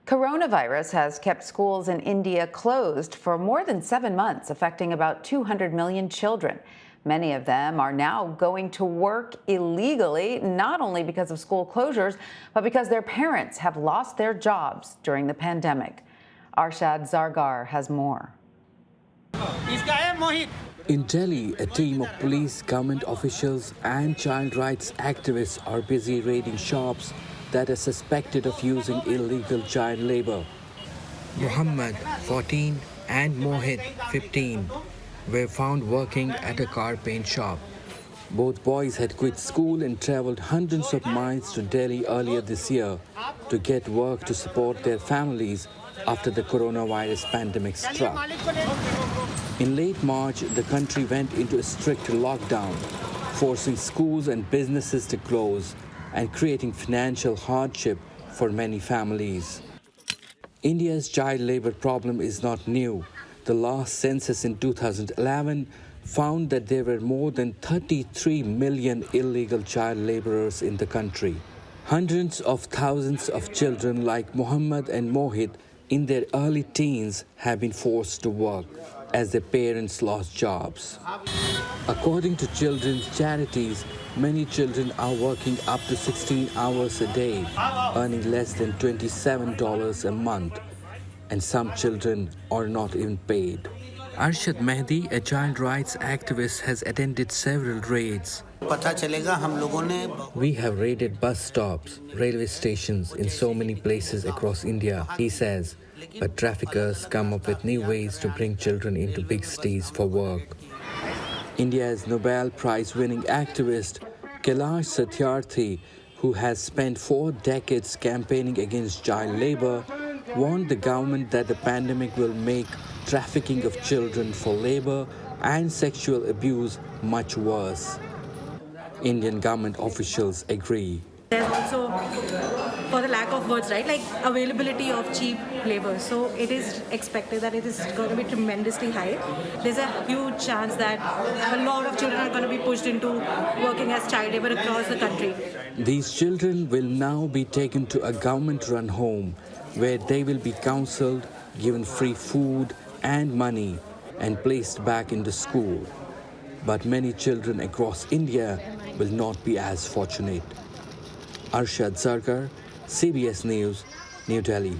Coronavirus has kept schools in India closed for more than 7 months, affecting about 200 million children. Many of them are now going to work illegally, not only because of school closures, but because their parents have lost their jobs during the pandemic. Arshad Zargar has more. In Delhi, a team of police, government officials and child rights activists are busy raiding shops that are suspected of using illegal child labor. Muhammad, 14, and Mohit, 15, were found working at a car paint shop. Both boys had quit school and traveled hundreds of miles to Delhi earlier this year to get work to support their families after the coronavirus pandemic struck. In late March, the country went into a strict lockdown, forcing schools and businesses to close and creating financial hardship for many families. India's child labor problem is not new. The last census in 2011 found that there were more than 33 million illegal child laborers in the country. Hundreds of thousands of children like Muhammad and Mohit in their early teens have been forced to work as their parents lost jobs. According to children's charities, many children are working up to 16 hours a day, earning less than $27 a month, and some children are not even paid. Arshad Mehdi, a child rights activist, has attended several raids. We have raided bus stops, railway stations in so many places across India, he says, but traffickers come up with new ways to bring children into big cities for work. India's Nobel Prize-winning activist Kailash Satyarthi, who has spent 4 decades campaigning against child labor, warned the government that the pandemic will make trafficking of children for labor and sexual abuse much worse. Indian government officials agree. There's also, for the lack of words, right, like availability of cheap labor. So it is expected that it is going to be tremendously high. There's a huge chance that a lot of children are going to be pushed into working as child labor across the country. These children will now be taken to a government-run home where they will be counseled, given free food and money, and placed back into school. But many children across India will not be as fortunate. Arshad Zargar, CBS News, New Delhi.